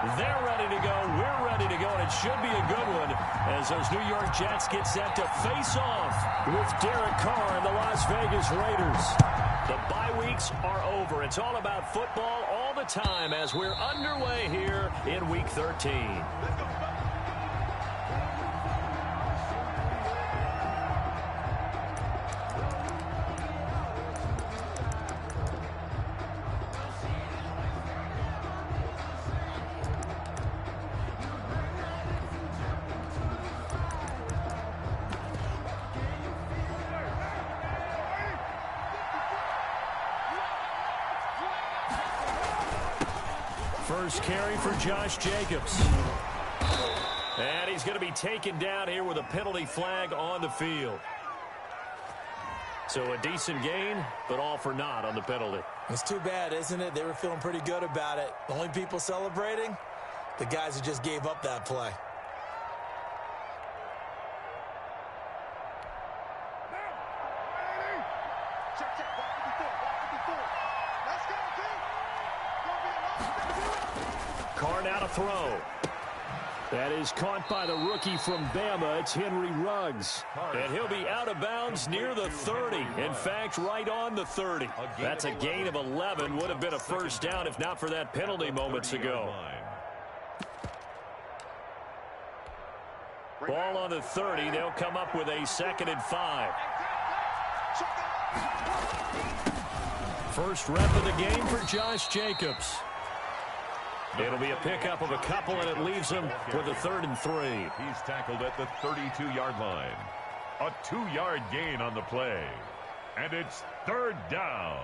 They're ready to go. We're ready to go, and it should be a good one as those New York Jets get set to face off with Derek Carr and the Las Vegas Raiders. The bye weeks are over. It's all about football all the time as we're underway here in Week 13. First carry for Josh Jacobs. And he's going to be taken down here with a penalty flag on the field. So a decent gain, but all for naught on the penalty. It's too bad, isn't it? They were feeling pretty good about it. The only people celebrating, the guys who just gave up that play. Carr now to throw. That is caught by the rookie from Bama. It's Henry Ruggs. And he'll be out of bounds near the 30. In fact, right on the 30. That's a gain of 11. Would have been a first down if not for that penalty moments ago. Ball on the 30. They'll come up with a 2nd and 5. First rep of the game for Josh Jacobs. It'll be a pickup of a couple, and it leaves him with a 3rd and 3. He's tackled at the 32-yard line. A 2-yard gain on the play. And it's 3rd down.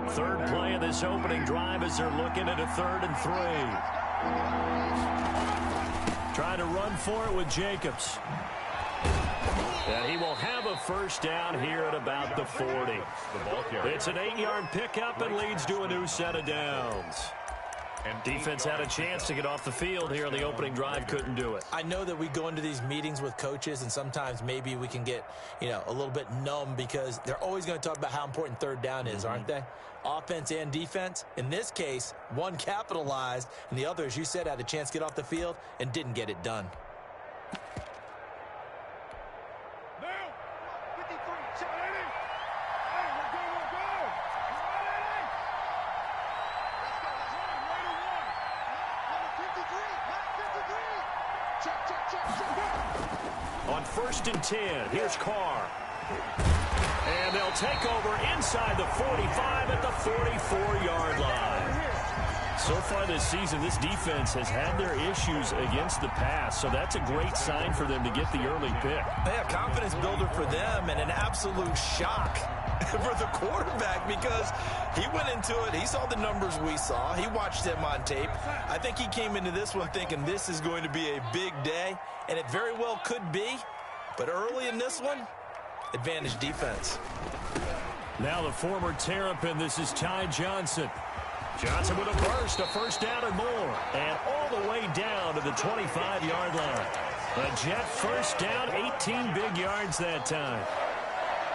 Third play of this opening drive as they're looking at a 3rd and 3. Trying to run for it with Jacobs. And he will have a first down here at about the 40. It's an 8-yard pickup and leads to a new set of downs. And defense had a chance to get off the field here in the opening drive, couldn't do it. I know that we go into these meetings with coaches, and sometimes maybe we can get, a little bit numb because they're always going to talk about how important 3rd down is, aren't they? Offense and defense. In this case, one capitalized, and the other, as you said, had a chance to get off the field and didn't get it done. On 1st and 10, here's Carr. And they'll take over inside the 45 at the 44-yard line. So far this season, this defense has had their issues against the pass, so that's a great sign for them to get the early pick. Yeah, confidence builder for them and an absolute shock for the quarterback because he went into it. He saw the numbers we saw. He watched them on tape. I think he came into this one thinking this is going to be a big day, and it very well could be. But early in this one, advantage defense. Now the former Terrapin, this is Ty Johnson. Johnson with a burst, a first down and more. And all the way down to the 25-yard line. A Jet first down, 18 big yards that time.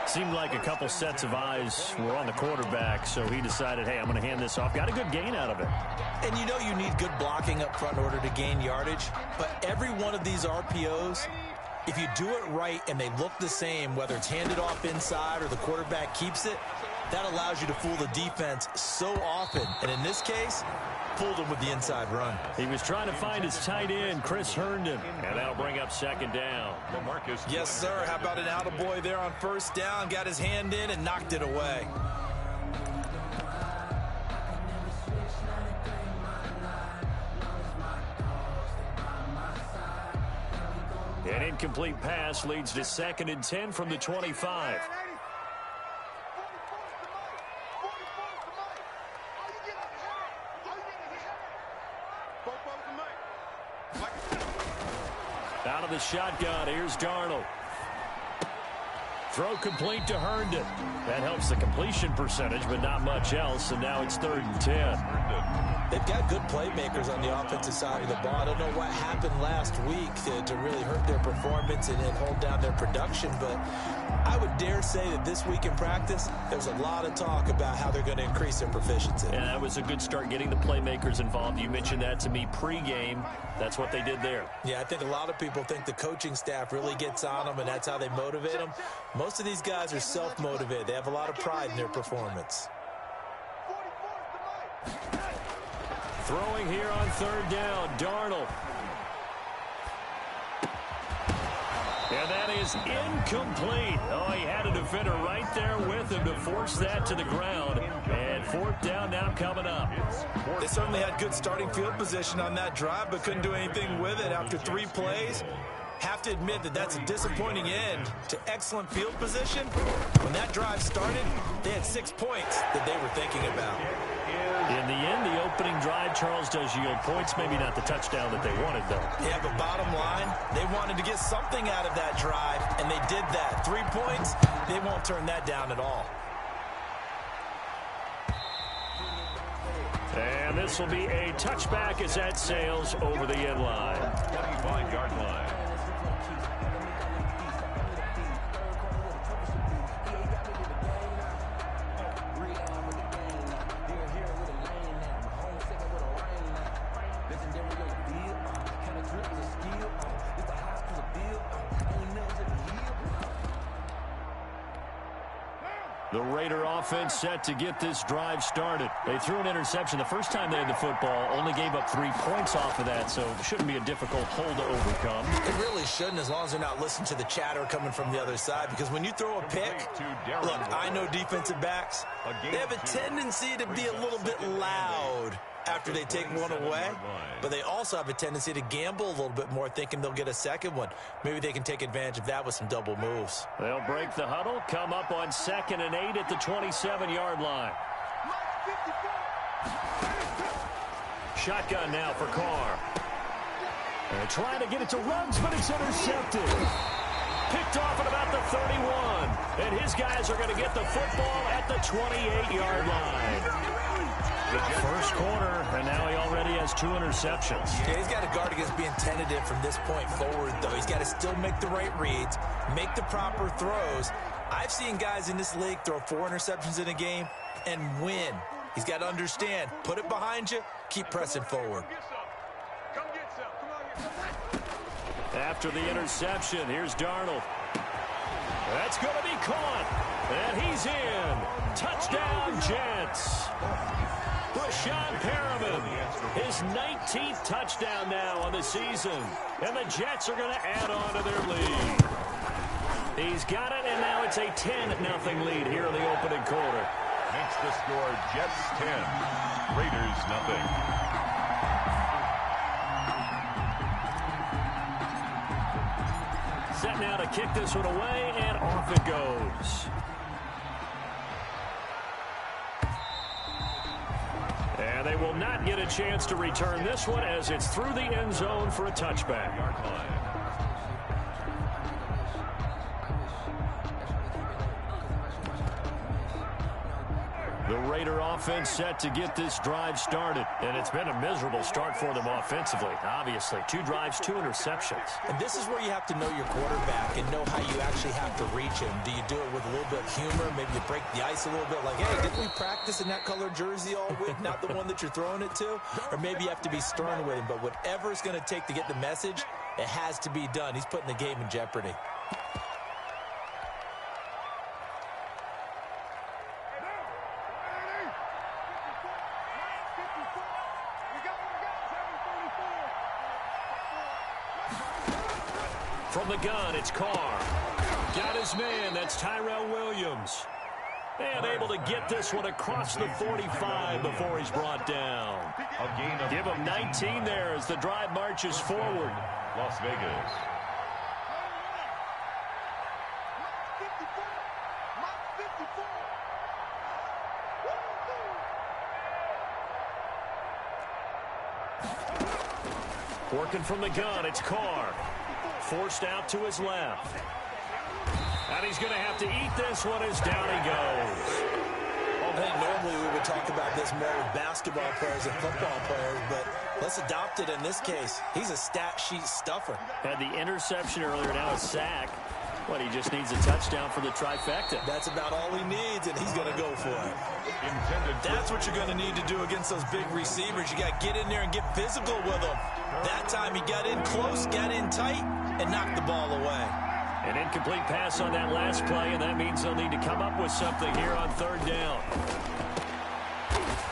Seemed like a couple sets of eyes were on the quarterback, so he decided, hey, I'm going to hand this off. Got a good gain out of it. And you know you need good blocking up front in order to gain yardage. But every one of these RPOs, if you do it right and they look the same, whether it's handed off inside or the quarterback keeps it, that allows you to fool the defense so often. And in this case, fooled him with the inside run. He was trying to find his tight end, Chris Herndon. And that'll bring up 2nd down. Yes, sir. How about an attaboy there on 1st down? Got his hand in and knocked it away. An incomplete pass leads to 2nd and 10 from the 25. Out of the shotgun, here's Darnold. Throw complete to Herndon. That helps the completion percentage, but not much else, and now it's 3rd and 10. They've got good playmakers on the offensive side of the ball. I don't know what happened last week to really hurt their performance and hold down their production, but I would dare say that this week in practice, there's a lot of talk about how they're going to increase their proficiency. Yeah, that was a good start getting the playmakers involved. You mentioned that to me pregame. That's what they did there. Yeah, I think a lot of people think the coaching staff really gets on them, and that's how they motivate them. Most of these guys are self-motivated. They have a lot of pride in their performance. Throwing here on 3rd down, Darnold. And that is incomplete. Oh, he had a defender right there with him to force that to the ground. And 4th down now coming up. They certainly had good starting field position on that drive, but couldn't do anything with it after 3 plays. Have to admit that that's a disappointing end to excellent field position. When that drive started, they had 6 points that they were thinking about. In the end, the opening drive, Charles, does yield points. Maybe not the touchdown that they wanted, though. Yeah, but bottom line, they wanted to get something out of that drive, and they did that. 3 points, they won't turn that down at all. And this will be a touchback as that sails over the end line. 25-yard line. The Raider offense set to get this drive started. They threw an interception the first time they had the football, only gave up 3 points off of that, so it shouldn't be a difficult hole to overcome. It really shouldn't, as long as they're not listening to the chatter coming from the other side, because when you throw a pick, look, I know defensive backs, they have a tendency to be a little bit loud after they take one away, but they also have a tendency to gamble a little bit more, thinking they'll get a second one. Maybe they can take advantage of that with some double moves. They'll break the huddle, come up on 2nd and 8 at the 27-yard line. Shotgun now for Carr. They're trying to get it to Ruggs, but it's intercepted. Picked off at about the 31, and his guys are going to get the football at the 28-yard line. First quarter, and now he already has 2 interceptions. Yeah, he's got to guard against being tentative from this point forward, though. He's got to still make the right reads, make the proper throws. I've seen guys in this league throw 4 interceptions in a game and win. He's got to understand, put it behind you, keep pressing forward. After the interception, here's Darnold. That's going to be caught, and he's in. Touchdown, Jets. Rashawn Perriman, his 19th touchdown now on the season. And the Jets are going to add on to their lead. He's got it, and now it's a 10-0 lead here in the opening quarter. Makes the score Jets 10, Raiders 0. Set now to kick this one away, and off it goes. And they will not get a chance to return this one as it's through the end zone for a touchback. The Raider offense set to get this drive started. And it's been a miserable start for them offensively. Obviously, 2 drives, 2 interceptions. And this is where you have to know your quarterback and know how you actually have to reach him. Do you do it with a little bit of humor? Maybe you break the ice a little bit like, hey, didn't we practice in that color jersey all week, not the one that you're throwing it to? Or maybe you have to be stern with him. But whatever it's going to take to get the message, it has to be done. He's putting the game in jeopardy. From the gun, it's Carr. Got his man, that's Tyrell Williams. And able to get this one across the 45 before he's brought down. Give him 19 there as the drive marches forward. Las Vegas. Working from the gun, it's Carr. Forced out to his left. Out And he's going to have to eat this one as down he goes. I think normally we would talk about this more with basketball players and football players, but let's adopt it in this case. He's a stat sheet stuffer. Had the interception earlier, now a sack. But he just needs a touchdown for the trifecta. That's about all he needs, and he's going to go for it. That's what you're going to need to do against those big receivers. You got to get in there and get physical with them. That time he got in close, got in tight, and knocked the ball away. An incomplete pass on that last play, and that means they'll need to come up with something here on third down.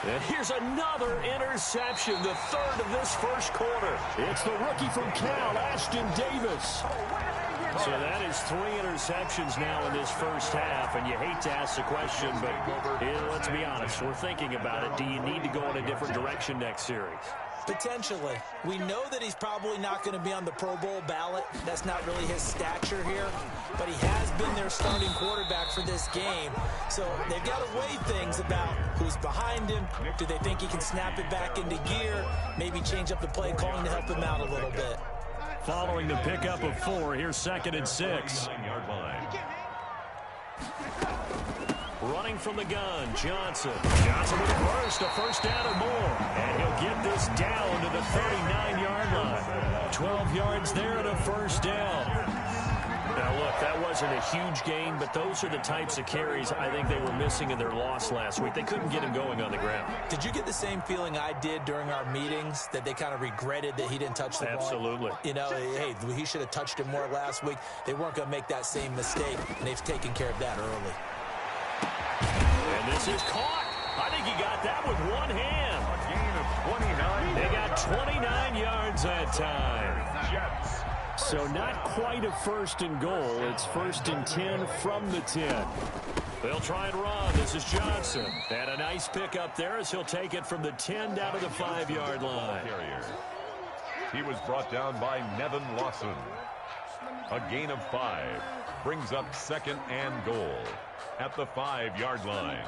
And here's another interception, the third of this first quarter. It's the rookie from Cal, Ashton Davis. So that is 3 interceptions now in this first half, and you hate to ask the question, but let's be honest, we're thinking about it. Do you need to go in a different direction next series? Potentially. We know that he's probably not going to be on the Pro Bowl ballot. That's not really his stature here, but he has been their starting quarterback for this game. So they've got to weigh things about who's behind him. Do they think he can snap it back into gear? Maybe change up the play calling to help him out a little bit. Following the pickup of 4, here's 2nd and 6. Running from the gun, Johnson. Johnson with a burst, a first down or more. And he'll get this down to the 39-yard line. 12 yards there and a first down. Now, look, that wasn't a huge gain, but those are the types of carries I think they were missing in their loss last week. They couldn't get him going on the ground. Did you get the same feeling I did during our meetings, that they kind of regretted that he didn't touch the ball? Absolutely. You know, hey, he should have touched him more last week. They weren't going to make that same mistake, and they've taken care of that early. And this is caught. I think he got that with one hand. A gain of 29. They got 29 yards that time. Jets. So not quite a first and goal. It's 1st and 10 from the 10. They'll try and run. This is Johnson. And a nice pick up there as he'll take it from the 10 down to the 5-yard line. He was brought down by Nevin Lawson. A gain of 5 brings up 2nd and goal at the 5-yard line.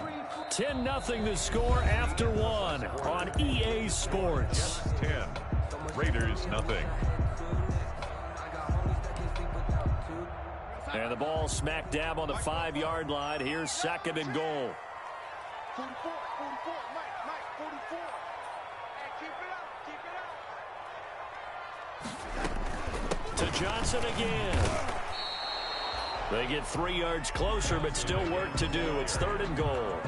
10-0 the score after 1 on EA Sports. 10. Raiders nothing. And the ball smack dab on the 5-yard line. Here's 2nd and goal. 44, Mike, 44. To Johnson again. They get 3 yards closer, but still work to do. It's 3rd and goal.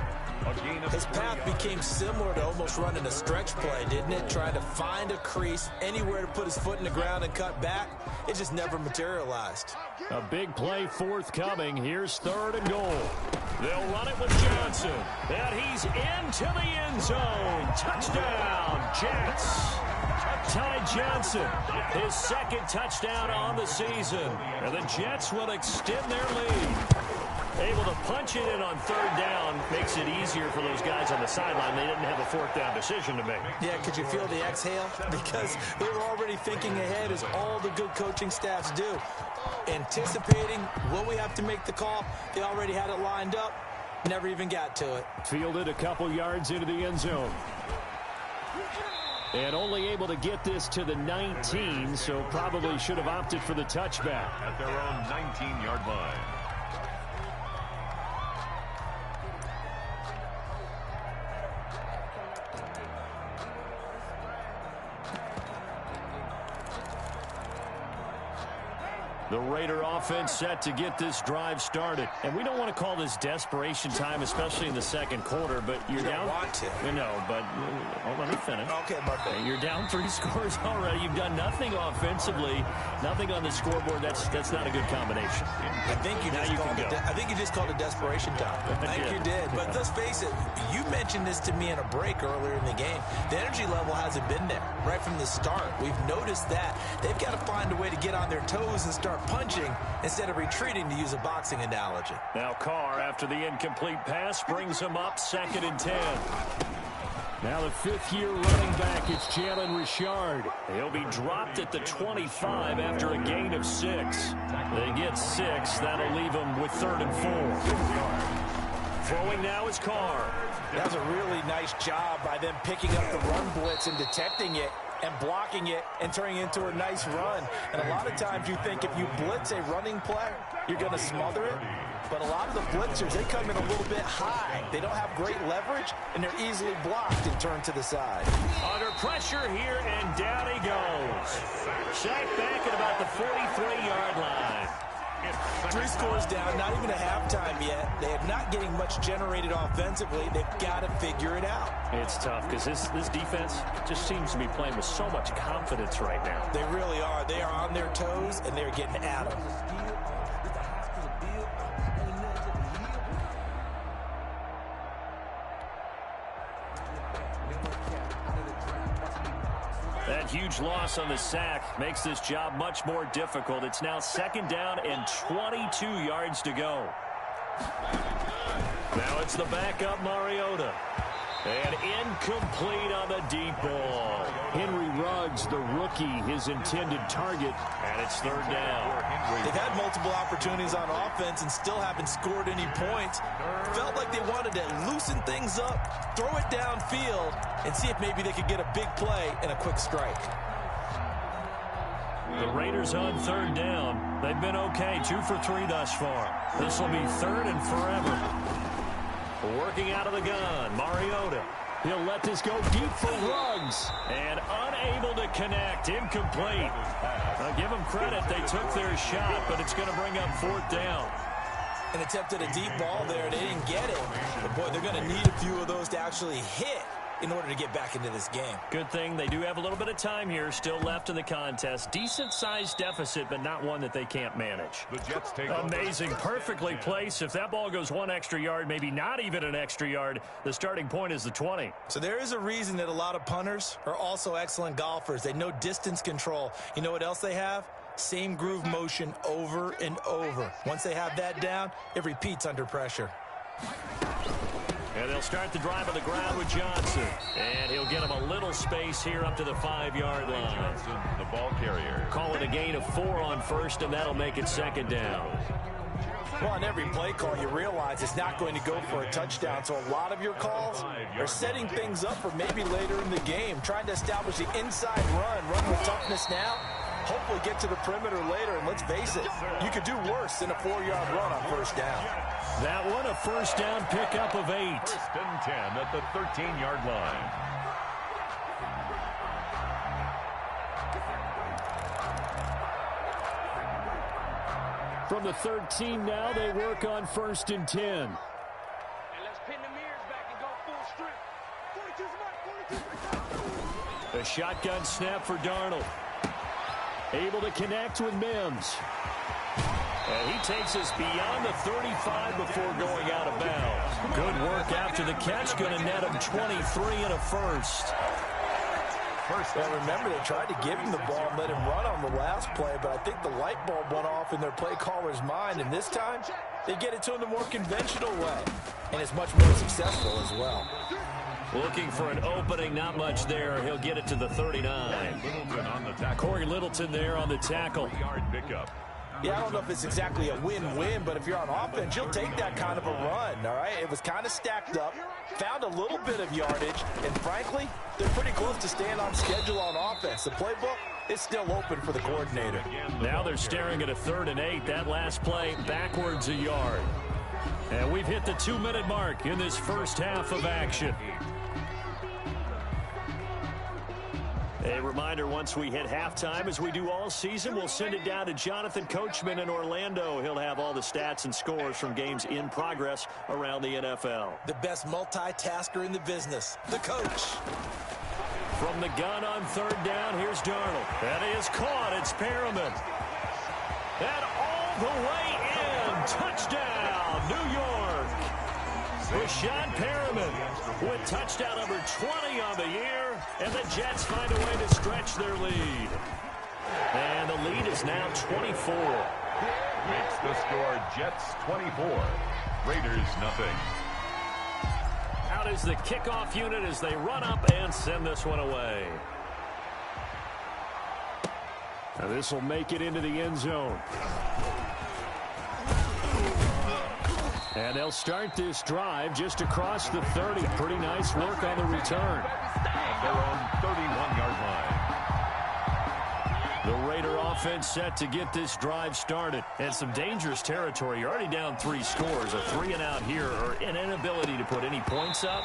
His path became similar to almost running a stretch play, didn't it? Trying to find a crease, anywhere to put his foot in the ground and cut back. It just never materialized. A big play forthcoming. Here's 3rd and goal. They'll run it with Johnson. And he's into the end zone. Touchdown, Jets. Ty Johnson, his 2nd touchdown on the season. And the Jets will extend their lead. Able to punch it in on 3rd down makes it easier for those guys on the sideline. They didn't have a 4th down decision to make. Yeah, could you feel the exhale? Because they were already thinking ahead, as all the good coaching staffs do. Anticipating, will we have to make the call? They already had it lined up. Never even got to it. Fielded a couple yards into the end zone. And only able to get this to the 19, so probably should have opted for the touchback. At their own 19-yard line. The Raider offense set to get this drive started. And we don't want to call this desperation time, especially in the 2nd quarter, but you're down. You don't want to. No, but let me finish. Okay, my bad. You're down 3 scores already. You've done nothing offensively, nothing on the scoreboard. That's not a good combination. I think you just called it desperation time. I think you did. But let's face it, you mentioned this to me in a break earlier in the game. The energy level hasn't been there right from the start. We've noticed that. They've got to find a way to get on their toes and start punching instead of retreating, to use a boxing analogy. Now Carr, after the incomplete pass, brings him up 2nd and 10. Now the 5th-year running back, it's Jalen Richard. He'll be dropped at the 25 after a gain of 6. They get 6. That'll leave him with 3rd and 4. Throwing now is Carr. That was a really nice job by them picking up the run blitz and detecting it. and blocking it and turning it into a nice run. And a lot of times you think if you blitz a running play, you're going to smother it. But a lot of the blitzers, they come in a little bit high. They don't have great leverage, and they're easily blocked and turned to the side. Under pressure here, and down he goes. Sacked back at about the 43-yard line. 3 scores down, not even a halftime yet. They are not getting much generated offensively. They've got to figure it out. It's tough because this defense just seems to be playing with so much confidence right now. They really are. They are on their toes, and they're getting at them. That huge loss on the sack makes this job much more difficult. It's now 2nd down and 22 yards to go. Now it's the backup Mariota. And incomplete on the deep ball. Henry Ruggs, the rookie, his intended target, and it's 3rd down. They've had multiple opportunities on offense and still haven't scored any points. Felt like they wanted to loosen things up, throw it downfield, and see if maybe they could get a big play and a quick strike. The Raiders on 3rd down. They've been okay, 2 for 3 thus far. This will be 3rd and forever. Working out of the gun, Mariota. He'll let this go deep for Ruggs. And unable to connect, incomplete. I'll give them credit, they took their shot, but it's going to bring up 4th down. And attempted a deep ball there, they didn't get it. But boy, they're going to need a few of those to actually hit in order to get back into this game. Good thing they do have a little bit of time here still left in the contest. Decent-sized deficit, but not one that they can't manage. The Jets take amazing, perfectly placed. If that ball goes 1 extra yard, maybe not even an extra yard, the starting point is the 20. So there is a reason that a lot of punters are also excellent golfers. They know distance control. You know what else they have? Same groove motion over and over. Once they have that down, it repeats under pressure. And they'll start the drive on the ground with Johnson. And he'll get him a little space here up to the 5-yard line. Johnson, the ball carrier. Call it a gain of 4 on 1st, and that'll make it 2nd down. Well, on every play call, you realize it's not going to go for a touchdown. So a lot of your calls are setting things up for maybe later in the game, trying to establish the inside run with toughness now. Hopefully get to the perimeter later, and let's face it, you could do worse than a 4-yard run on 1st down. That one, a 1st down pickup of 8. 1st and 10 at the 13-yard line. From the 13 now, they work on 1st and 10. And let's pin the mirrors back and go full strip. 42's A shotgun snap for Darnold. Able to connect with Mims. And he takes us beyond the 35 before going out of bounds. Good work after the catch. Going to net him 23 and a 1st. Well, remember, they tried to give him the ball and let him run on the last play, but I think the light bulb went off in their play caller's mind, and this time they get it to him the more conventional way, and it's much more successful as well. Looking for an opening, not much there. He'll get it to the 39. Littleton on the tackle. Corey Littleton there on the tackle. 3-yard pickup. Yeah, I don't know if it's exactly a win-win, but if you're on offense, you'll take that kind of a run, all right? It was kind of stacked up, found a little bit of yardage, and frankly, they're pretty close to staying on schedule on offense. The playbook is still open for the coordinator. Now they're staring at a 3rd and 8. That last play backwards a yard. And we've hit the 2-minute mark in this first half of action. A reminder, once we hit halftime, as we do all season, we'll send it down to Jonathan Coachman in Orlando. He'll have all the stats and scores from games in progress around the NFL. The best multitasker in the business, the coach. From the gun on 3rd down, here's Darnold. That is caught. It's Perriman. And all the way in. Touchdown, New York. Rashad Perriman with touchdown number 20 on the year, and the Jets find a way to stretch their lead. And the lead is now 24. Makes the score Jets 24, Raiders nothing. Out is the kickoff unit as they run up and send this one away. Now this will make it into the end zone. And they'll start this drive just across the 30. Pretty nice work on the return. At their own 31-yard line. offense set to get this drive started. And some dangerous territory. You're already down 3 scores. A 3-and-out here, or an inability to put any points up.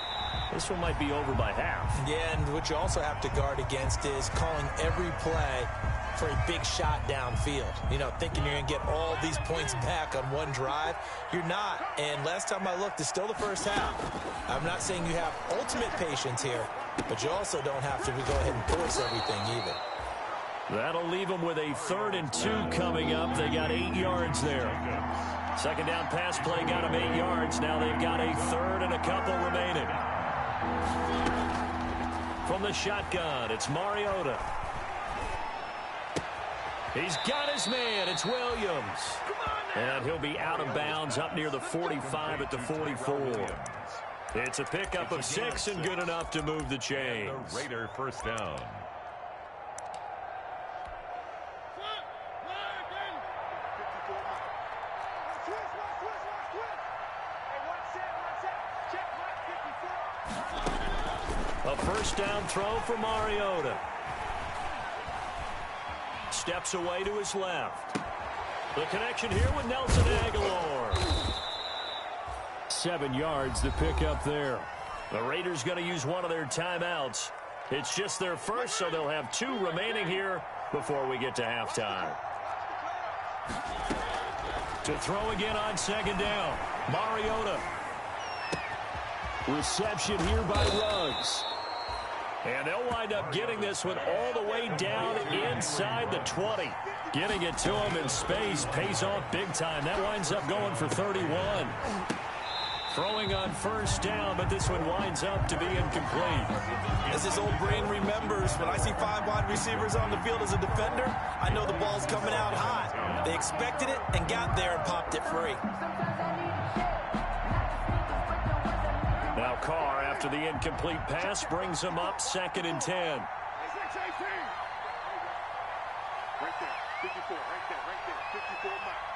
This one might be over by half. Yeah, and what you also have to guard against is calling every play for a big shot downfield. You know, thinking you're going to get all these points back on one drive. You're not. And last time I looked, it's still the first half. I'm not saying you have ultimate patience here, but you also don't have to go ahead and force everything either. That'll leave them with a 3rd and 2 coming up. They got 8 yards there. Second down pass play got them 8 yards. Now they've got a 3rd and a couple remaining. From the shotgun, it's Mariota. He's got his man. It's Williams. And he'll be out of bounds up near the 45 at the 44. It's a pickup of 6 and good enough to move the chains. The Raider first down. A first down throw for Mariota. Steps away to his left. The connection here with Nelson Aguilar. 7 yards to pick up there. The Raiders going to use one of their timeouts. It's just their first, so they'll have 2 remaining here before we get to halftime. To throw again on second down. Mariota. Reception here by Ruggs. And they'll wind up getting this one all the way down inside the 20. Getting it to him in space pays off big time. That winds up going for 31. Throwing on first down, but this one winds up to be incomplete. As his old brain remembers, when I see 5 wide receivers on the field as a defender, I know the ball's coming out hot. They expected it and got there and popped it free. Now Carr, after the incomplete pass, brings him up 2nd and 10. Right there, 54, right there, 54 miles.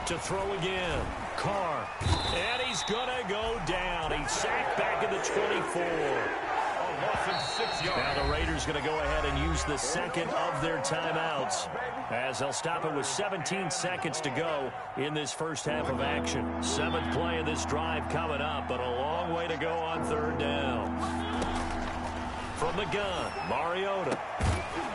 To throw again, Carr, and he's gonna go down. He's sacked back at the 24. A loss of 6 yards. Now the Raiders going to go ahead and use the second of their timeouts, as they'll stop it with 17 seconds to go in this first half of action. 7th play of this drive coming up, but a long way to go on 3rd down. From the gun, Mariota.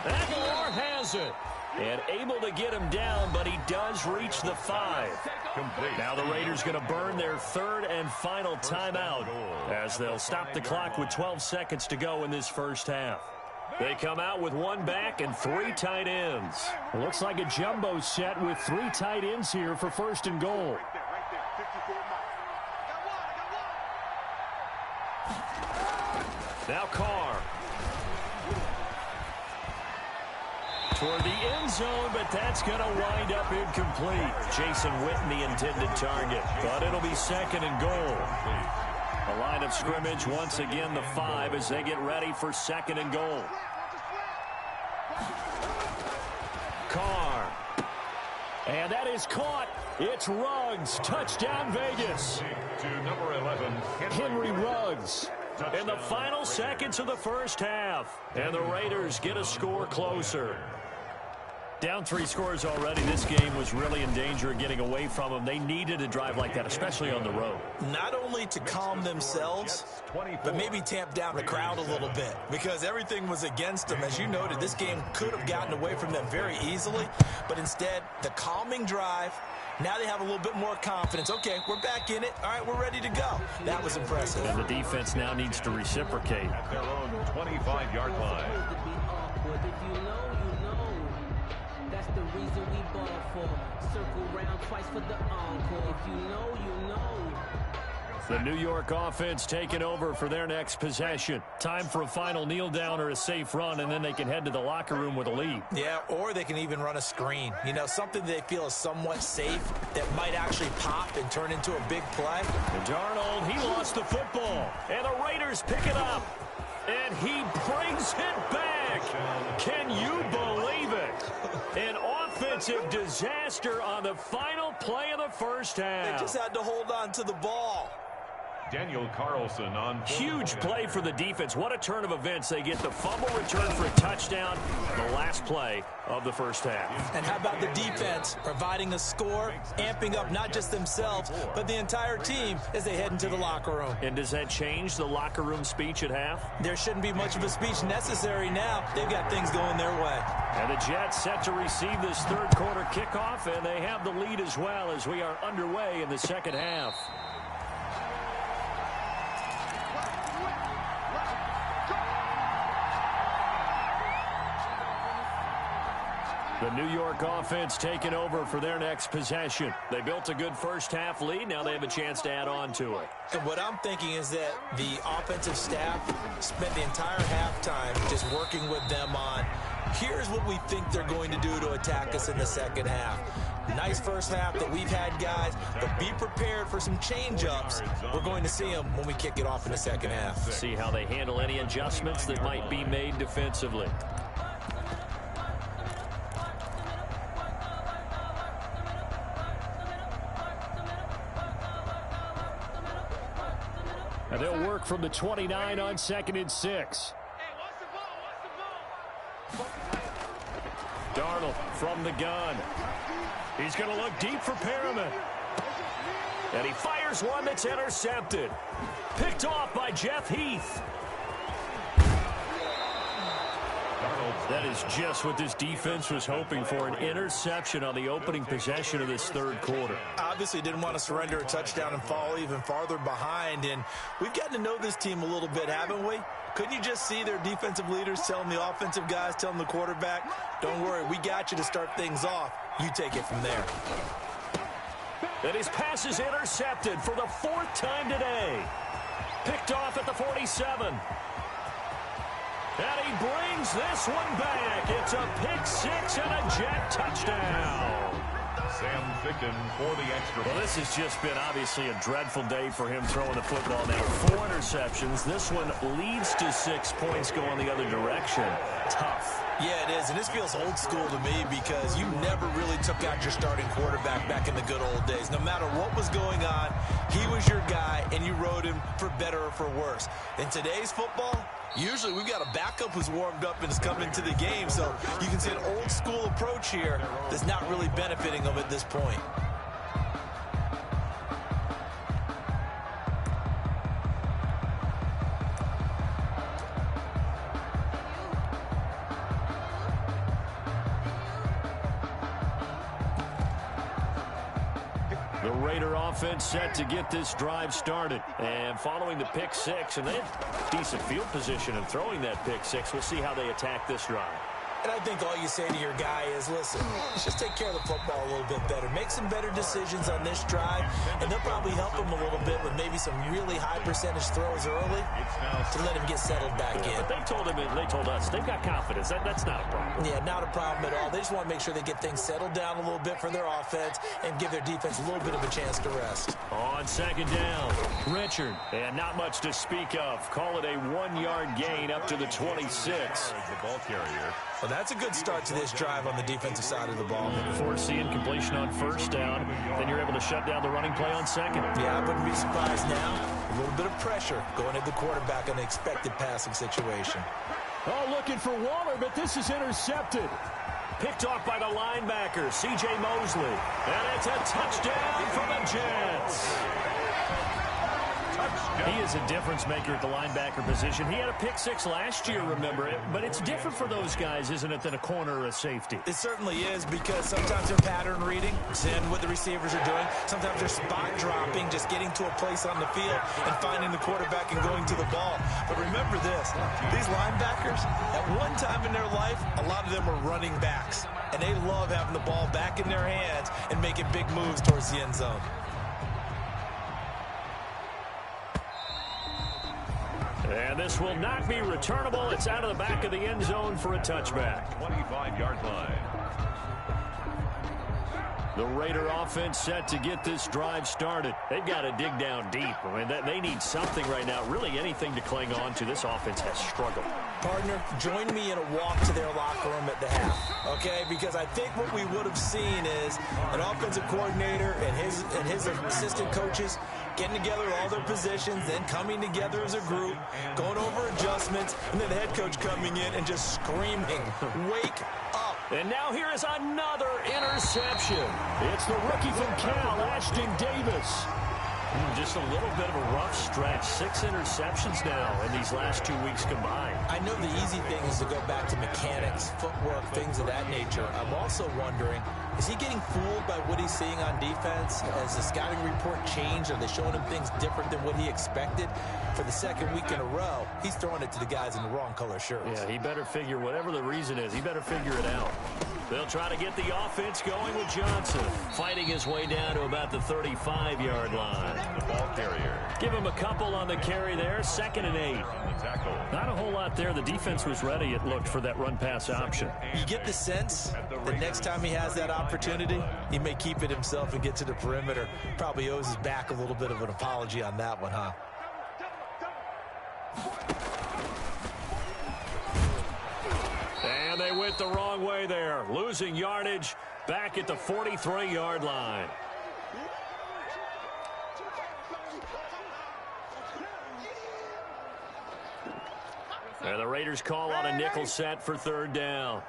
Aguilar has it. And able to get him down, but he does reach the 5. Complete. Now the Raiders going to burn their 3rd and final timeout, as they'll stop the clock with 12 seconds to go in this first half. They come out with 1 back and 3 tight ends. It looks like a jumbo set with 3 tight ends here for 1st and goal. Right there, 54 miles. Now Carr. Toward the end zone, but that's going to wind up incomplete. Jason Witten, the intended target, but it'll be 2nd and goal. The line of scrimmage, once again, the 5 as they get ready for 2nd and goal. Carr. And that is caught. It's Ruggs. Touchdown, Vegas. To number 11, Henry Ruggs. In the final seconds of the first half. And the Raiders get a score closer. Down 3 scores already. This game was really in danger of getting away from them. They needed a drive like that, especially on the road. Not only to calm themselves, but maybe tamp down the crowd a little bit, because everything was against them. As you noted, this game could have gotten away from them very easily, but instead, the calming drive, now they have a little bit more confidence. Okay, we're back in it. All right, we're ready to go. That was impressive. And the defense now needs to reciprocate. at their own 25-yard line. That's the reason we ball for. Circle round twice for the encore. If you know, you know. The New York offense taking over for their next possession. Time for a final kneel down or a safe run, and then they can head to the locker room with a lead. Yeah, or they can even run a screen. You know, something they feel is somewhat safe that might actually pop and turn into a big play. And Darnold, he lost the football, and the Raiders pick it up. And he brings it back. Can you believe it? An offensive disaster on the final play of the first half. They just had to hold on to the ball. Daniel Carlson on. Huge play for the defense. What a turn of events. They get the fumble return for a touchdown, the last play of the first half. And how about the defense providing a score, amping up not just themselves, but the entire team as they head into the locker room. And does that change the locker room speech at half? There shouldn't be much of a speech necessary now. They've got things going their way. And the Jets set to receive this third quarter kickoff, and they have the lead as well as we are underway in the second half. The New York offense taking over for their next possession. They built a good first half lead. Now they have a chance to add on to it. And what I'm thinking is that the offensive staff spent the entire halftime just working with them on, here's what we think they're going to do to attack us in the second half. Nice first half that we've had, guys, but be prepared for some change-ups. We're going to see them when we kick it off in the second half. See how they handle any adjustments that might be made defensively. And they'll work from the 29 on 2nd and 6. Darnold from the gun. He's going to look deep for Perriman. And he fires one that's intercepted. Picked off by Jeff Heath. That is just what this defense was hoping for, an interception on the opening possession of this third quarter. Obviously didn't want to surrender a touchdown and fall even farther behind, and we've gotten to know this team a little bit, haven't we? Couldn't you just see their defensive leaders telling the offensive guys, telling the quarterback, don't worry, we got you to start things off. You take it from there. And his pass is intercepted for the 4th time today. Picked off at the 47. And he brings this one back. It's a pick-6 and a Jet touchdown. Sam Ficken for the extra. Well, this has just been obviously a dreadful day for him throwing the football now. 4 interceptions. This one leads to 6 points going the other direction. Tough. Yeah, it is, and this feels old school to me because you never really took out your starting quarterback back in the good old days. No matter what was going on, he was your guy, and you rode him for better or for worse. In today's football, usually we've got a backup who's warmed up and is coming to the game, so you can see an old school approach here that's not really benefiting them at this point. The Raider offense set to get this drive started. And following the pick-6, and they had decent field position in throwing that pick-6. We'll see how they attack this drive. And I think all you say to your guy is, listen, let's just take care of the football a little bit better. Make some better decisions on this drive, and they'll probably help him a little bit with maybe some really high percentage throws early to let him get settled back in. But they told him, and they told us, they've got confidence. That's not a problem. Yeah, not a problem at all. They just want to make sure they get things settled down a little bit for their offense and give their defense a little bit of a chance to rest. On 2nd down, Richard, and not much to speak of. Call it a 1-yard gain up to the 26. The ball carrier. Well, that's a good start to this drive on the defensive side of the ball. Force the incompletion on 1st down, then you're able to shut down the running play on 2nd. Yeah, I wouldn't be surprised now. A little bit of pressure going at the quarterback in the expected passing situation. Oh, looking for Waller, but this is intercepted. Picked off by the linebacker, C.J. Mosley. And it's a touchdown for the Jets. He is a difference maker at the linebacker position. He had a pick-6 last year, remember it. But it's different for those guys, isn't it, than a corner or a safety? It certainly is, because sometimes they're pattern reading, seeing what the receivers are doing. Sometimes they're spot dropping, just getting to a place on the field and finding the quarterback and going to the ball. But remember this, these linebackers, at one time in their life, a lot of them are running backs. And they love having the ball back in their hands and making big moves towards the end zone. And this will not be returnable. It's out of the back of the end zone for a touchback. 25-yard line. The Raider offense set to get this drive started. They've got to dig down deep. I mean, they need something right now, really anything to cling on to. This offense has struggled. Partner, join me in a walk to their locker room at the half, okay? Because I think what we would have seen is an offensive coordinator and his assistant coaches getting together all their positions, then coming together as a group, going over adjustments, and then the head coach coming in and just screaming, "Wake up." And now here is another interception. It's the rookie from Cal, Ashton Davis. Just a little bit of a rough stretch. 6 interceptions now in these last 2 weeks combined. I know the easy thing is to go back to mechanics, footwork, things of that nature. I'm also wondering, is he getting fooled by what he's seeing on defense? Has the scouting report changed? Are they showing him things different than what he expected? For the second week in a row, he's throwing it to the guys in the wrong color shirts. Yeah, he better figure, whatever the reason is, he better figure it out. They'll try to get the offense going with Johnson, fighting his way down to about the 35-yard line. The ball carrier. Give him a couple on the carry there, 2nd and 8. Not a whole lot there. The defense was ready, it looked, for that run-pass option. You get the sense that next time he has that opportunity, he may keep it himself and get to the perimeter. Probably owes his back a little bit of an apology on that one, huh? And they went the wrong way there, losing yardage back at the 43-yard line. And the Raiders call on a nickel set for 3rd down.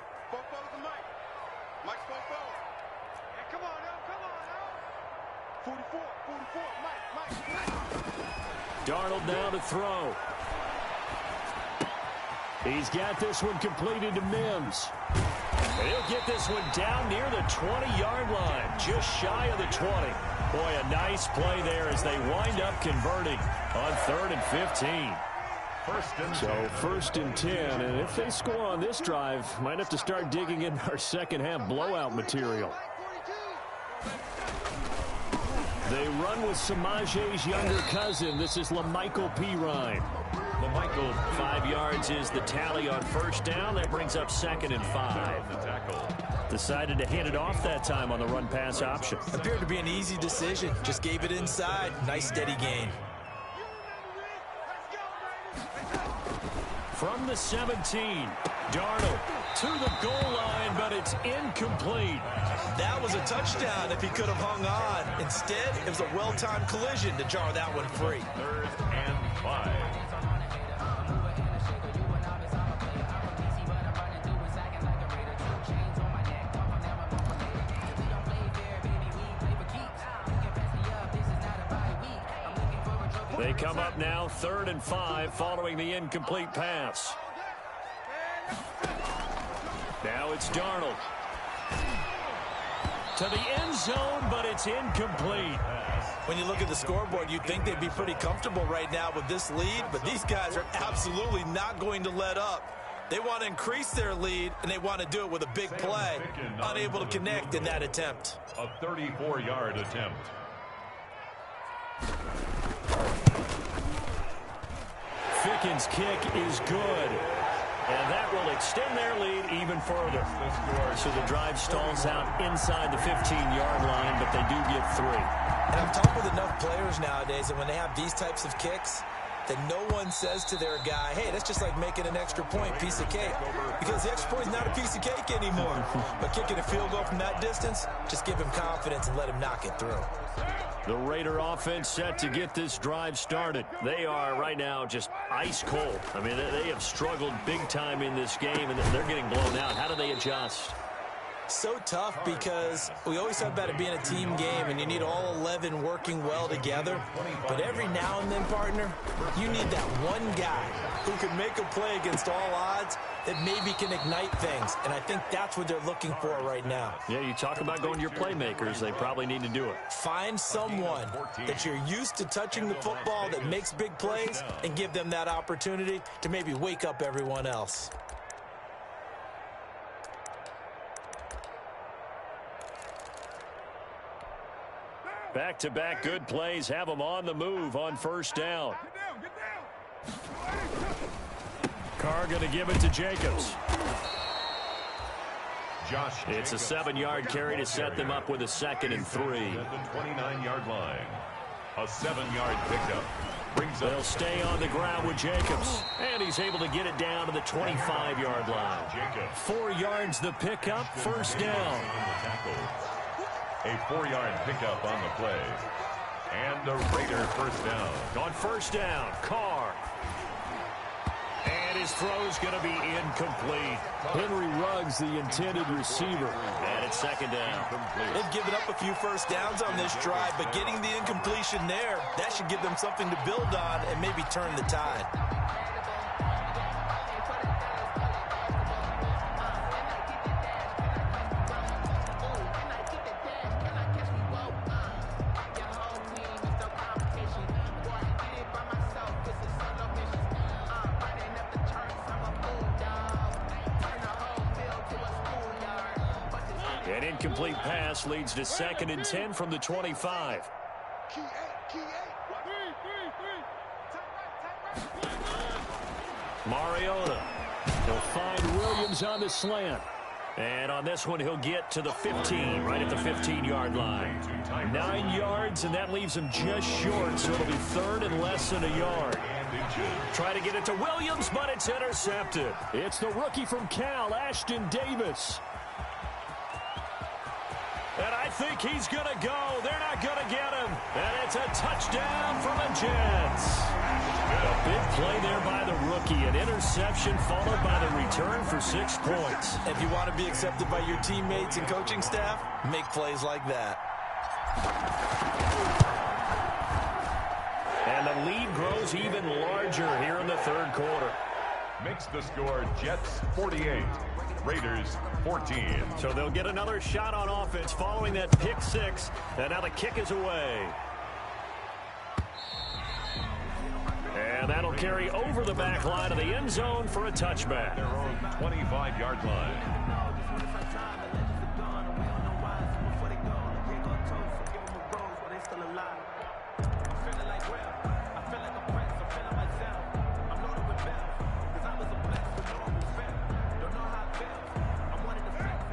Come on, 44, Mike. Darnold now to throw. He's got this one completed to Mims. And he'll get this one down near the 20-yard line, just shy of the 20. Boy, a nice play there as they wind up converting on 3rd and 15. So 1st and 10, and if they score on this drive, might have to start digging in our second half blowout material. They run with Samaje's younger cousin. This is LaMichael Pirine. LaMichael, 5 yards is the tally on 1st down. That brings up 2nd and 5. Decided to hand it off that time on the run-pass option. Appeared to be an easy decision. Just gave it inside. Nice steady gain. From the 17, Darnold to the goal line, but it's incomplete. That was a touchdown if he could have hung on. Instead, it was a well-timed collision to jar that one free. 3rd and 5. They come up now 3rd and 5 following the incomplete pass. Now it's Darnold. To the end zone, but it's incomplete. When you look at the scoreboard, you'd think they'd be pretty comfortable right now with this lead, but these guys are absolutely not going to let up. They want to increase their lead, and they want to do it with a big play. Unable to connect in that attempt. A 34-yard attempt. Ficken's kick is good. And that will extend their lead even further. So the drive stalls out inside the 15-yard line, but they do get 3. And I've talked with enough players nowadays that when they have these types of kicks, that no one says to their guy, hey, that's just like making an extra point, piece of cake. Because the extra point is not a piece of cake anymore. But kicking a field goal from that distance, just give him confidence and let him knock it through. The Raider offense set to get this drive started. They are right now just ice cold. I mean, they have struggled big time in this game, and they're getting blown out. How do they adjust? So tough because we always talk about it being a team game and you need all 11 working well together. But every now and then, partner, you need that one guy who can make a play against all odds that maybe can ignite things. And I think that's what they're looking for right now. Yeah, you talk about going to your playmakers. They probably need to do it. Find someone that you're used to touching the football that makes big plays and give them that opportunity to maybe wake up everyone else. Back-to-back good plays have them on the move on 1st down. Carr going to give it to Jacobs. It's a 7-yard carry to set them up with a 2nd and 3. At the 29-yard line. A 7-yard pickup. They'll stay on the ground with Jacobs. And he's able to get it down to the 25-yard line. 4 yards the pickup, first down. A 4-yard pickup on the play. And a Raider first down. On first down, Carr. And his throw's going to be incomplete. Henry Ruggs, the intended receiver. And it's 2nd down. They've given up a few first downs on this drive, but getting the incompletion there, that should give them something to build on and maybe turn the tide. An incomplete pass leads to 2nd and 10 from the 25. Mariota. He'll find Williams on the slant. And on this one, he'll get to the 15, right at the 15-yard line. 9 yards, and that leaves him just short, so it'll be 3rd and less than a yard. Try to get it to Williams, but it's intercepted. It's the rookie from Cal, Ashton Davis. And I think he's going to go. They're not going to get him. And it's a touchdown for the Jets. A big play there by the rookie. An interception followed by the return for 6 points. If you want to be accepted by your teammates and coaching staff, make plays like that. And the lead grows even larger here in the 3rd quarter. Makes the score Jets 48. Raiders 14. So they'll get another shot on offense following that pick 6. And now the kick is away. And that'll carry over the back line of the end zone for a touchback. Their own 25-yard line.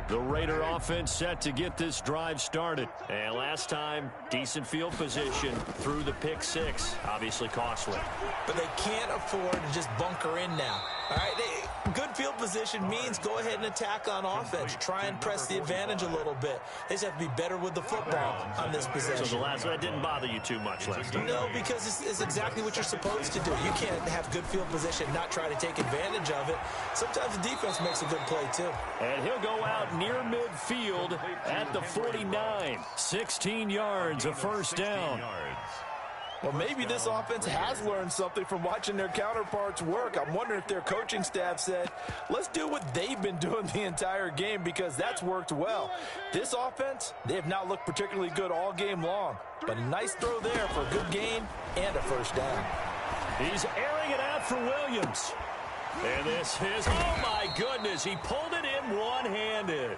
The Raider offense set to get this drive started. And last time, decent field position through the pick 6. Obviously costly. But they can't afford to just bunker in now. All right, good field position means go ahead and attack on offense. Try and press the advantage a little bit. They just have to be better with the football on this possession. So the last one didn't bother you too much last time? No, because it's exactly what you're supposed to do. You can't have good field position, not try to take advantage of it. Sometimes the defense makes a good play, too. And he'll go out near midfield at the 49. 16 yards, a first down. Well, maybe this offense has learned something from watching their counterparts work. I'm wondering if their coaching staff said, let's do what they've been doing the entire game, because that's worked well. This offense, they have not looked particularly good all game long. But a nice throw there for a good gain and a first down. He's airing it out for Williams. And this is, oh my goodness, he pulled it in one-handed.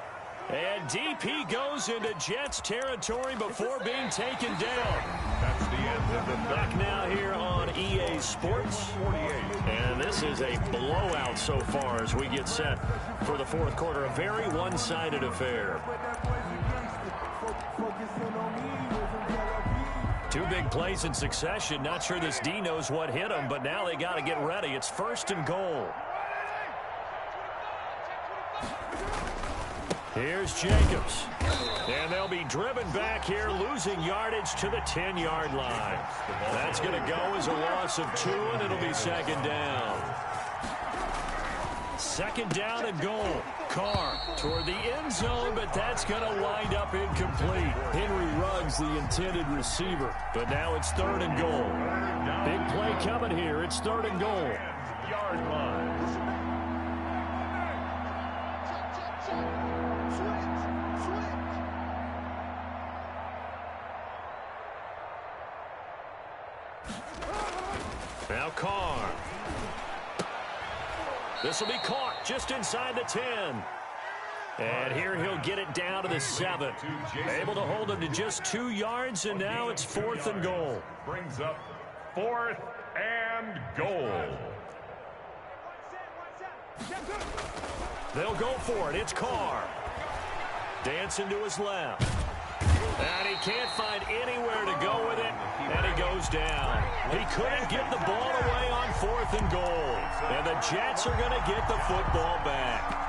And DP goes into Jets territory before being taken down. That's the end of the Back now here on EA Sports. 48. And this is a blowout so far as we get set for the 4th quarter. A very one-sided affair. 2 big plays in succession. Not sure this D knows what hit him, but now they got to get ready. It's 1st and goal. Here's Jacobs. And they'll be driven back here, losing yardage to the 10-yard line. That's going to go as a loss of 2, and it'll be 2nd down. 2nd down and goal. Carr toward the end zone, but that's going to wind up incomplete. Henry Ruggs, the intended receiver. But now it's 3rd and goal. Big play coming here. It's 3rd and goal. Yard line. Now Carr. This will be caught just inside the 10. And here he'll get it down to the 7. Able to hold him to just 2 yards, and now it's 4th and goal. Brings up 4th and goal. They'll go for it. It's Carr. Dancing to his left. And he can't find anywhere to go with it, and he goes down. He couldn't get the ball away on 4th and goal. And the Jets are going to get the football back.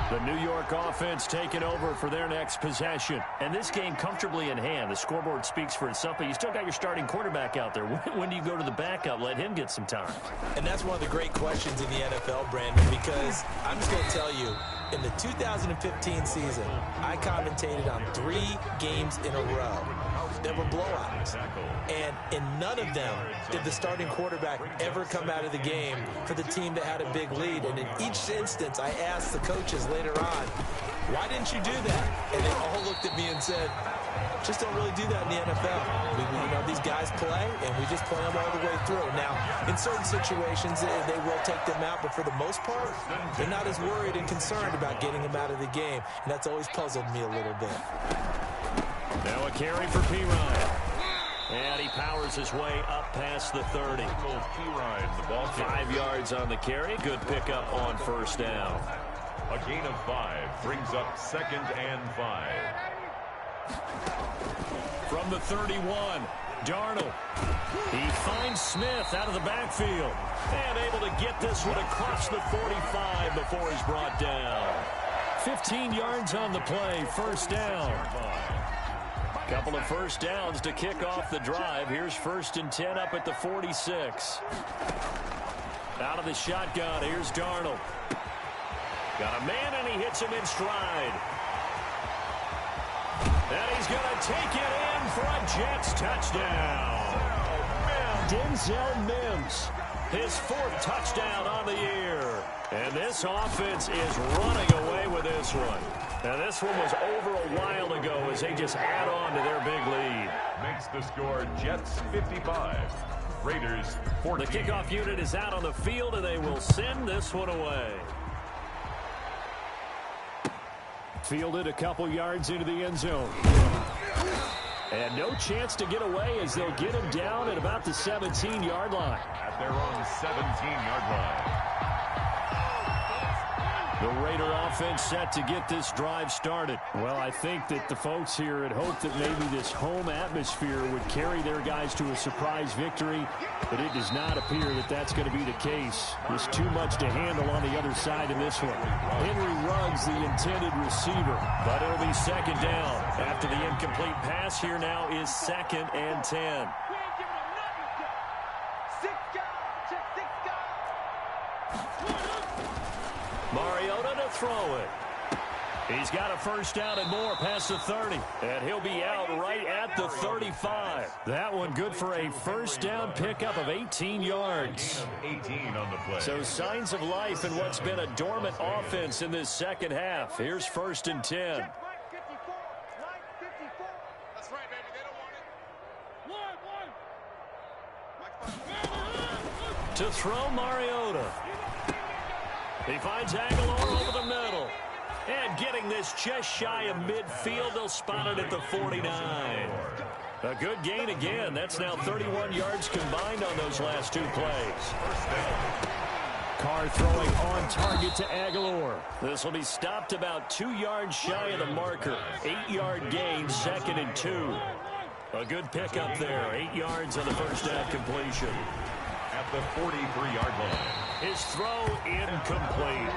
The New York offense taking over for their next possession. And this game comfortably in hand. The scoreboard speaks for itself, but you still got your starting quarterback out there. When do you go to the backup? Let him get some time. And that's one of the great questions in the NFL, Brandon, because I'm just going to tell you, in the 2015 season, I commentated on 3 games in a row. There were blowouts. And in none of them did the starting quarterback ever come out of the game for the team that had a big lead. And in each instance, I asked the coaches later on, why didn't you do that? And they all looked at me and said, just don't really do that in the NFL. You know, these guys play, and we just play them all the way through. Now, in certain situations, they will take them out, but for the most part, they're not as worried and concerned about getting them out of the game, and that's always puzzled me a little bit. Now a carry for P. Ryan. And he powers his way up past the 30. P. Ryan, the ball 5 yards on the carry. Good pickup on 1st down. A gain of 5 brings up 2nd and 5. From the 31, Darnold. He finds Smith out of the backfield. And able to get this one across the 45 before he's brought down. 15 yards on the play, 1st down. Couple of 1st downs to kick off the drive. Here's 1st and 10 up at the 46. Out of the shotgun, here's Darnold. Got a man, and he hits him in stride. And he's going to take it in for a Jets touchdown. Denzel Mims, his 4th touchdown on the year. And this offense is running away with this one. Now, this one was over a while ago as they just add on to their big lead. Makes the score Jets 55, Raiders 14. The kickoff unit is out on the field, and they will send this one away. Fielded a couple yards into the end zone. And no chance to get away as they'll get him down at about the 17-yard line. At their own 17-yard line. The Raider offense set to get this drive started. Well, I think that the folks here had hoped that maybe this home atmosphere would carry their guys to a surprise victory, but it does not appear that that's going to be the case. There's too much to handle on the other side in this one. Henry Ruggs, the intended receiver, but it'll be 2nd down. After the incomplete pass, here now is 2nd and 10. Mariota to throw it. He's got a 1st down and more past the 30. And he'll be out right at the 35. That one good for a 1st down pickup of 18 yards. 18 on the play. So signs of life in what's been a dormant offense in this 2nd half. Here's 1st and 10. That's right, baby. They don't want it. To throw Mariota. He finds Aguilar over the middle. And getting this just shy of midfield, they'll spot it at the 49. A good gain again. That's now 31 yards combined on those last 2 plays. Carr throwing on target to Aguilar. This will be stopped about 2 yards shy of the marker. 8-yard gain, 2nd and 2. A good pickup there. 8 yards on the 1st down completion. At the 43-yard line. His throw incomplete.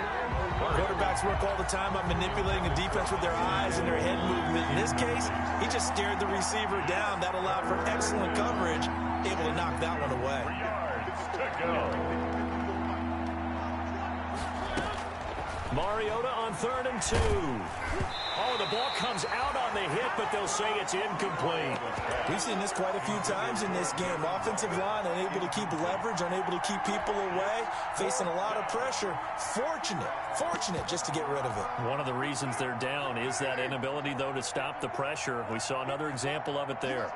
Quarterbacks work all the time on manipulating a defense with their eyes and their head movement. In this case, he just stared the receiver down. That allowed for excellent coverage, able to knock that one away. 3 yards to go. Mariota on 3rd and 2. Oh, the ball comes out on the hit, but they'll say it's incomplete. We've seen this quite a few times in this game. Offensive line unable to keep leverage, unable to keep people away, facing a lot of pressure. Fortunate just to get rid of it. One of the reasons they're down is that inability, though, to stop the pressure. We saw another example of it there.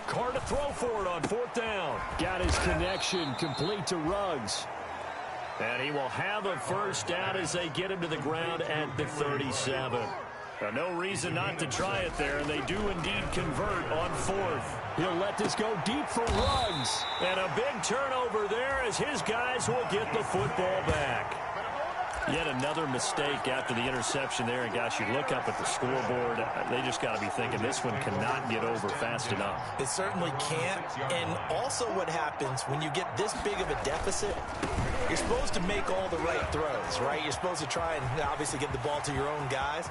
Carr to throw for it on 4th down. Got his connection complete to Ruggs. And he will have a 1st down as they get him to the ground at the 37. No reason not to try it there, and they do indeed convert on 4th. He'll let this go deep for Ruggs. And a big turnover there as his guys will get the football back. Yet another mistake after the interception there. And, gosh, you look up at the scoreboard. They just got to be thinking this one cannot get over fast enough. It certainly can't. And also what happens when you get this big of a deficit, you're supposed to make all the right throws, right? You're supposed to try and obviously get the ball to your own guys.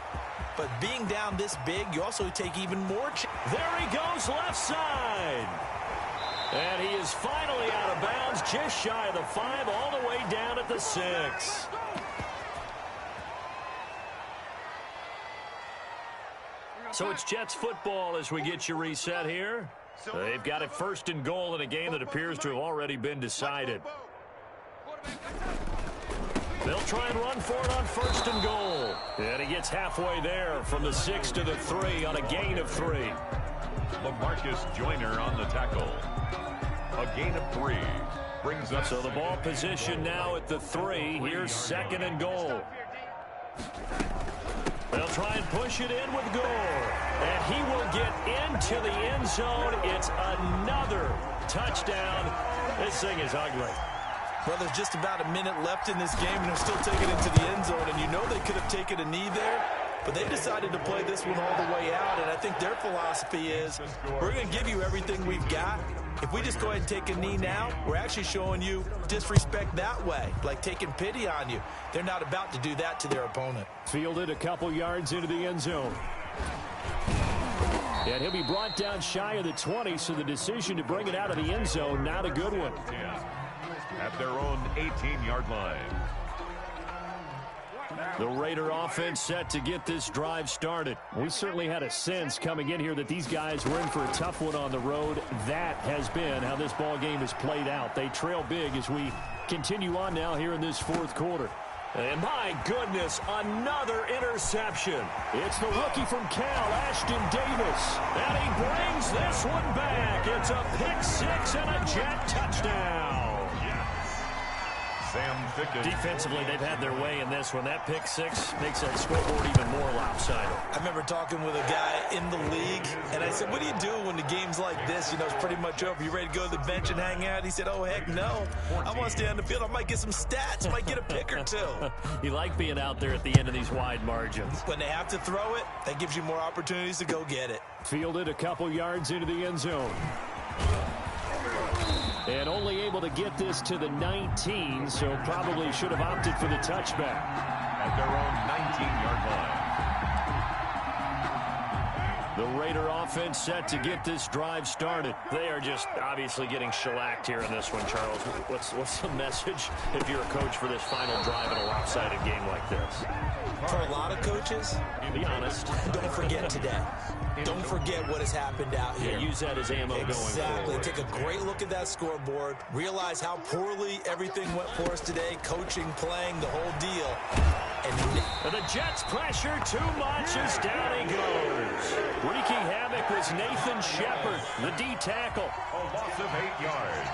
But being down this big, you also take even more. There he goes left side. And he is finally out of bounds, just shy of the 5, all the way down at the 6. So it's Jets football as we get you reset here. They've got it 1st and goal in a game that appears to have already been decided. They'll try and run for it on 1st and goal. And he gets halfway there from the 6 to the 3 on a gain of 3. LaMarcus Joyner on the tackle. A gain of 3 brings up. So the ball position now at the 3. Here's 2nd and goal. They'll try and push it in with Gore. And he will get into the end zone. It's another touchdown. This thing is ugly. Well, there's just about a minute left in this game, and they're still taking it to the end zone. And you know they could have taken a knee there, but they decided to play this one all the way out. And I think their philosophy is, we're going to give you everything we've got. If we just go ahead and take a knee now, we're actually showing you disrespect that way, like taking pity on you. They're not about to do that to their opponent. Fielded a couple yards into the end zone. And he'll be brought down shy of the 20, so the decision to bring it out of the end zone, not a good one. At their own 18-yard line. The Raider offense set to get this drive started. We certainly had a sense coming in here that these guys were in for a tough one on the road. That has been how this ball game has played out. They trail big as we continue on now here in this 4th quarter. And my goodness, another interception. It's the rookie from Cal, Ashton Davis. And he brings this one back. It's a pick 6 and a Jet touchdown. Sam Ficken. Defensively, they've had their way in this one. That pick 6 makes that scoreboard even more lopsided. I remember talking with a guy in the league, and I said, what do you do when the game's like this? You know, it's pretty much over. You ready to go to the bench and hang out? He said, oh, heck no. I want to stay on the field. I might get some stats. Might get a pick or 2. You like being out there at the end of these wide margins. When they have to throw it, that gives you more opportunities to go get it. Fielded a couple yards into the end zone. And only able to get this to the 19, so probably should have opted for the touchback. At their own 19-yard line. The Raider offense set to get this drive started. They are just obviously getting shellacked here in this one, Charles. What's the message if you're a coach for this final drive in a lopsided game like this? For a lot of coaches, Be honest. don't forget today. Don't forget what has happened out here. Yeah, use that as ammo going Exactly. forward. Take a great look at that scoreboard. Realize how poorly everything went for us today. Coaching, playing, the whole deal. And the Jets pressure too much as down he goes. Wreaking havoc was Nathan Shepard, the D tackle. A loss of 8 yards.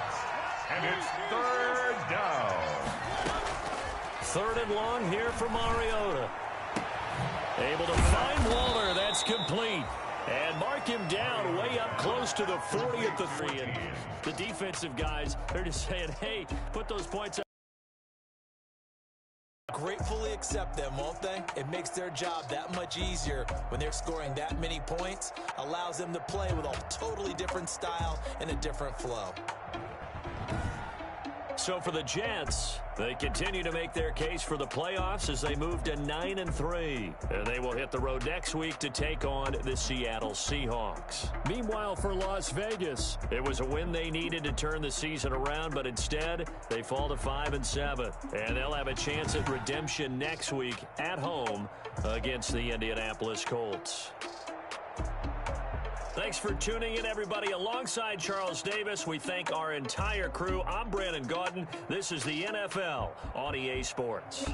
And it's 3rd down. 3rd and long here for Mariota. Able to find Waller. That's complete. And mark him down way up close to the 40 at the 3. And the defensive guys, they're just saying, hey, put those points up. Gratefully accept them, won't they? It makes their job that much easier when they're scoring that many points. Allows them to play with a totally different style and a different flow. So for the Jets, they continue to make their case for the playoffs as they move to 9-3. And they will hit the road next week to take on the Seattle Seahawks. Meanwhile, for Las Vegas, it was a win they needed to turn the season around, but instead, they fall to 5-7. And they'll have a chance at redemption next week at home against the Indianapolis Colts. Thanks for tuning in, everybody. Alongside Charles Davis, we thank our entire crew. I'm Brandon Gaudin. This is the NFL on EA Sports.